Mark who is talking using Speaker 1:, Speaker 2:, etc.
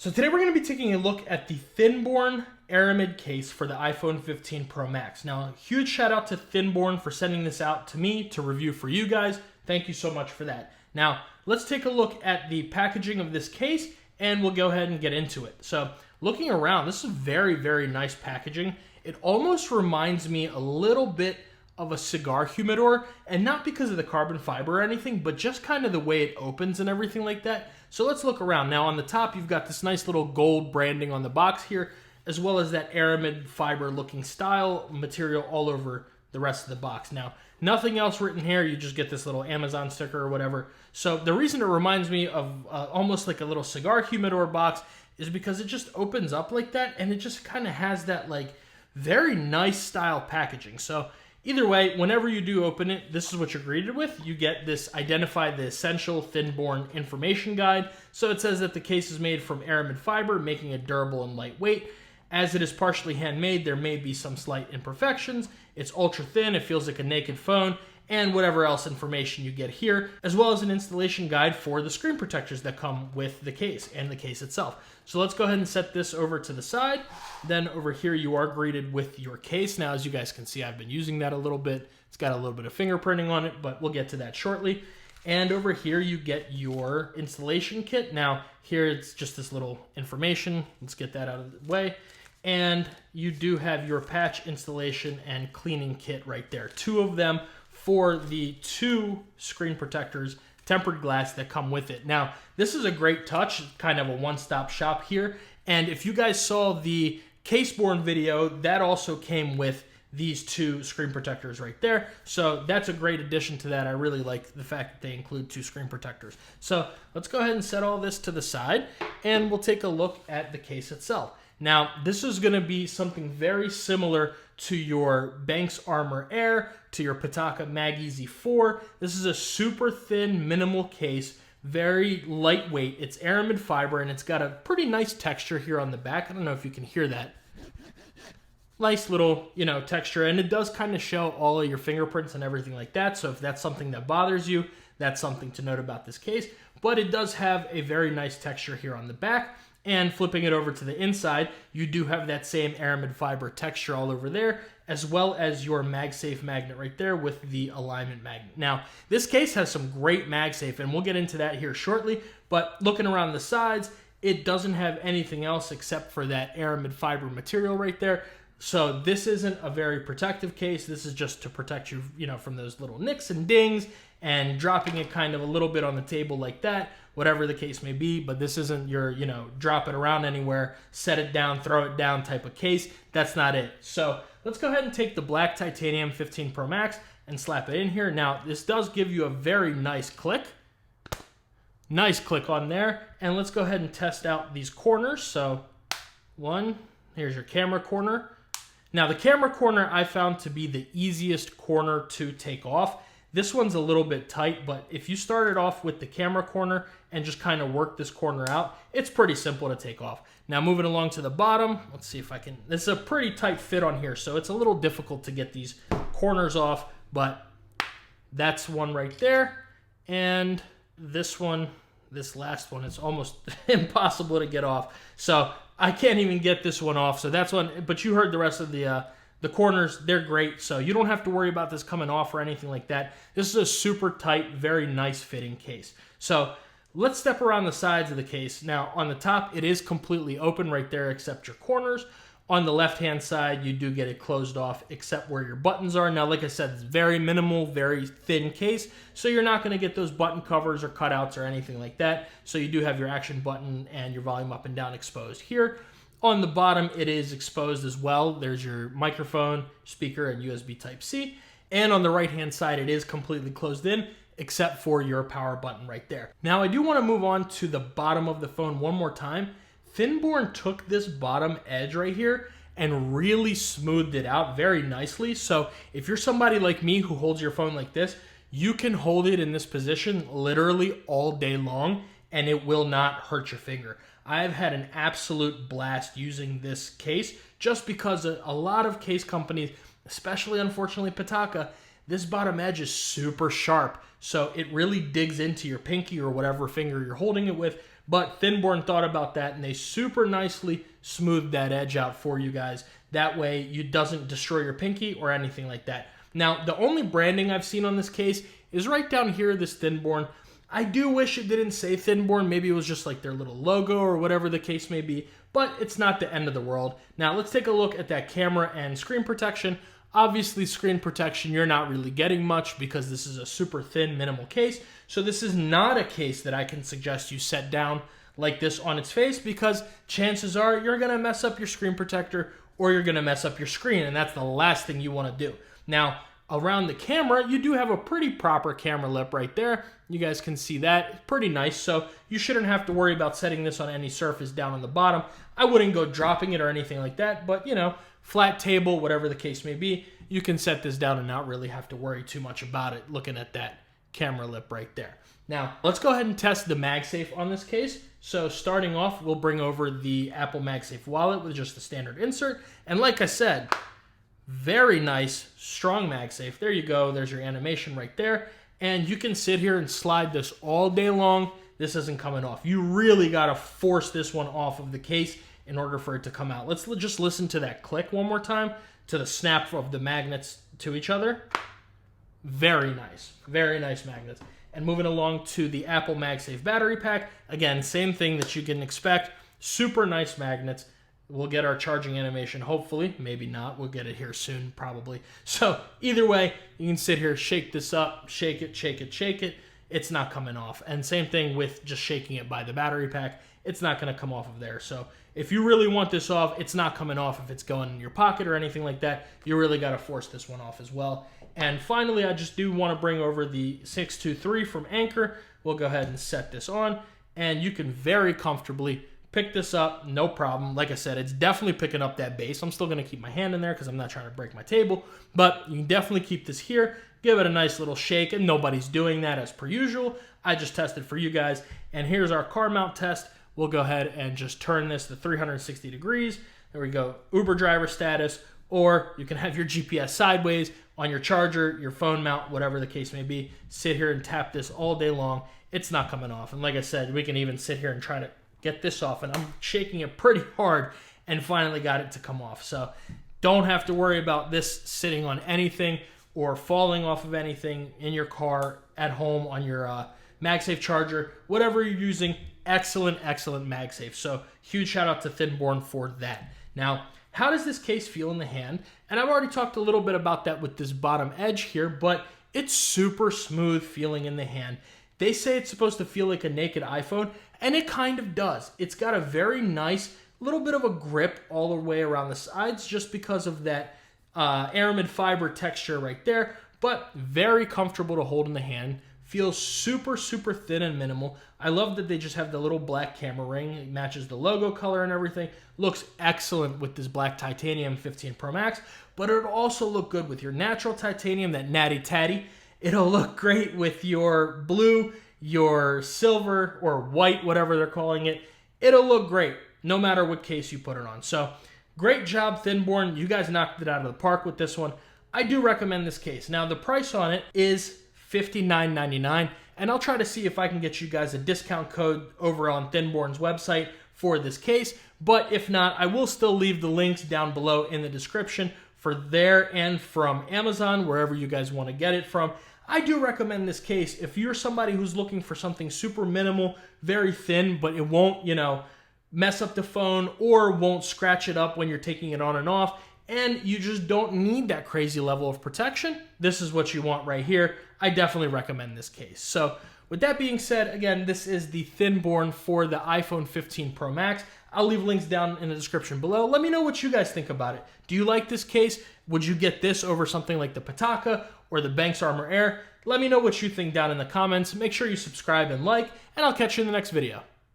Speaker 1: So today we're going to be taking a look at the ThinBorne Aramid case for the iPhone 15 Pro Max. Now, a huge shout out to ThinBorne for sending this out to me to review for you guys. Thank you so much for that. Now, let's take a look at the packaging of this case and we'll go ahead and get into it. So, looking around, this is very, very nice packaging. It almost reminds me a little bit of a cigar humidor, and not because of the carbon fiber or anything, but just kind of the way it opens and everything like that. So let's look around. Now on the top, you've got this nice little gold branding on the box here, as well as that Aramid fiber looking style material all over the rest of the box. Now, nothing else written here. You just get this little Amazon sticker or whatever. So the reason it reminds me of almost like a little cigar humidor box is because it just opens up like that, and it just kind of has that like very nice style packaging. So either way, whenever you do open it, this is what you're greeted with. You get this Identify the Essential ThinBorne Information Guide. So it says that the case is made from Aramid fiber, making it durable and lightweight. As it is partially handmade, there may be some slight imperfections. It's ultra thin, it feels like a naked phone, and whatever else information you get here, as well as an installation guide for the screen protectors that come with the case and the case itself. So let's go ahead and set this over to the side. Then over here you are greeted with your case. Now, as you guys can see, I've been using that a little bit. It's got a little bit of fingerprinting on it, but we'll get to that shortly. And over here you get your installation kit. Now here it's just this little information. Let's get that out of the way. And you do have your patch installation and cleaning kit right there. Two of them for the two screen protectors, tempered glass, that come with it. Now, this is a great touch, kind of a one-stop shop here. And if you guys saw the CaseBorne video, that also came with these two screen protectors right there. So that's a great addition to that. I really like the fact that they include two screen protectors. So let's go ahead and set all this to the side, and we'll take a look at the case itself. Now, this is going to be something very similar to your Banks Armor Air, to your Pitaka Mag Easy 4. This is a super thin, minimal case, very lightweight. It's Aramid fiber, and it's got a pretty nice texture here on the back. I don't know if you can hear that. Nice little, texture, and it does kind of show all of your fingerprints and everything like that. So if that's something that bothers you, that's something to note about this case. But it does have a very nice texture here on the back. And flipping it over to the inside, you do have that same Aramid fiber texture all over there, as well as your MagSafe magnet right there with the alignment magnet. Now, this case has some great MagSafe, and we'll get into that here shortly, but looking around the sides, it doesn't have anything else except for that Aramid fiber material right there. So this isn't a very protective case. This is just to protect you, from those little nicks and dings and dropping it kind of a little bit on the table like that, whatever the case may be. But this isn't your, drop it around anywhere, set it down, throw it down type of case. That's not it. So let's go ahead and take the black titanium 15 Pro Max and slap it in here. Now, this does give you a very nice click. Nice click on there. And let's go ahead and test out these corners. So one, here's your camera corner. Now, the camera corner I found to be the easiest corner to take off. This one's a little bit tight, but if you started off with the camera corner and just kind of work this corner out, it's pretty simple to take off. Now, moving along to the bottom, let's see if I can. This is a pretty tight fit on here, so it's a little difficult to get these corners off, but that's one right there. And this one, this last one, it's almost impossible to get off. So I can't even get this one off. So that's one, but you heard the rest of the corners. They're great. So you don't have to worry about this coming off or anything like that. This is a super tight, very nice fitting case. So let's step around the sides of the case. Now on the top, it is completely open right there except your corners. On the left-hand side, you do get it closed off except where your buttons are. Now, like I said, it's very minimal, very thin case, so you're not going to get those button covers or cutouts or anything like that. So you do have your action button and your volume up and down exposed here. On the bottom, it is exposed as well. There's your microphone, speaker, and USB Type-C. And on the right-hand side, it is completely closed in, except for your power button right there. Now, I do want to move on to the bottom of the phone one more time. ThinBorne took this bottom edge right here and really smoothed it out very nicely. So if you're somebody like me who holds your phone like this, you can hold it in this position literally all day long and it will not hurt your finger. I've had an absolute blast using this case just because a lot of case companies, especially unfortunately Pitaka, this bottom edge is super sharp. So it really digs into your pinky or whatever finger you're holding it with. but ThinBorne thought about that and they super nicely smoothed that edge out for you guys. That way it doesn't destroy your pinky or anything like that. Now, the only branding I've seen on this case is right down here, this ThinBorne. I do wish it didn't say ThinBorne. Maybe it was just like their little logo or whatever the case may be, but it's not the end of the world. Now, let's take a look at that camera and screen protection. Obviously, screen protection, you're not really getting much because this is a super thin, minimal case. So this is not a case that I can suggest you set down like this on its face, because chances are you're going to mess up your screen protector or you're going to mess up your screen, and that's the last thing you want to do. Now, around the camera, you do have a pretty proper camera lip right there. You guys can see that. It's pretty nice, so you shouldn't have to worry about setting this on any surface down on the bottom. I wouldn't go dropping it or anything like that, but you know, flat table, whatever the case may be, you can set this down and not really have to worry too much about it looking at that camera lip right there. Now, let's go ahead and test the MagSafe on this case. So starting off, we'll bring over the Apple MagSafe wallet with just the standard insert. And like I said, very nice, strong MagSafe. There you go. There's your animation right there. And you can sit here and slide this all day long. This isn't coming off. You really got to force this one off of the case in order for it to come out. Let's just listen to that click one more time, to the snap of the magnets to each other. Very nice magnets. And moving along to the Apple MagSafe battery pack. Again, same thing that you can expect. Super nice magnets. We'll get our charging animation, hopefully. Maybe not. We'll get it here soon, probably. So either way, you can sit here, shake this up, shake it, shake it, shake it. It's not coming off. And same thing with just shaking it by the battery pack. It's not going to come off of there. So if you really want this off, it's not coming off if it's going in your pocket or anything like that. You really got to force this one off as well. And finally, I just do want to bring over the 623 from Anker. We'll go ahead and set this on. And you can very comfortably pick this up, no problem. Like I said, it's definitely picking up that bass. I'm still going to keep my hand in there because I'm not trying to break my table. But you can definitely keep this here, give it a nice little shake, and nobody's doing that as per usual. I just tested for you guys. And here's our car mount test. We'll go ahead and just turn this to 360 degrees. There we go, Uber driver status. Or you can have your GPS sideways on your charger, your phone mount, whatever the case may be. Sit here and tap this all day long. It's not coming off. And like I said, we can even sit here and try to get this off, and I'm shaking it pretty hard and finally got it to come off. So don't have to worry about this sitting on anything or falling off of anything in your car, at home, on your MagSafe charger, whatever you're using. Excellent MagSafe. So huge shout out to ThinBorne for that. Now, how does this case feel in the hand? And I've already talked a little bit about that with this bottom edge here, but it's super smooth feeling in the hand. They say it's supposed to feel like a naked iPhone, and it kind of does. It's got a very nice little bit of a grip all the way around the sides just because of that Aramid fiber texture right there, but very comfortable to hold in the hand. Feels super thin and minimal. I love that they just have the little black camera ring. It matches the logo color and everything. Looks excellent with this black titanium 15 Pro Max, but it'll also look good with your natural titanium, that natty tatty. It'll look great with your blue, your silver, or white, whatever they're calling it. It'll look great no matter what case you put it on. So great job, ThinBorne. You guys knocked it out of the park with this one. I do recommend this case. Now, the price on it is $59.99, and I'll try to see if I can get you guys a discount code over on ThinBorne's website for this case. But if not, I will still leave the links down below in the description for there and from Amazon, wherever you guys want to get it from. I do recommend this case if you're somebody who's looking for something super minimal, very thin, but it won't, mess up the phone or won't scratch it up when you're taking it on and off, and you just don't need that crazy level of protection. This is what you want right here. I definitely recommend this case. So with that being said, again, this is the ThinBorne for the iPhone 15 Pro Max. I'll leave links down in the description below. Let me know what you guys think about it. Do you like this case? Would you get this over something like the Pataka or the Banks Armor Air? Let me know what you think down in the comments. Make sure you subscribe and like, and I'll catch you in the next video.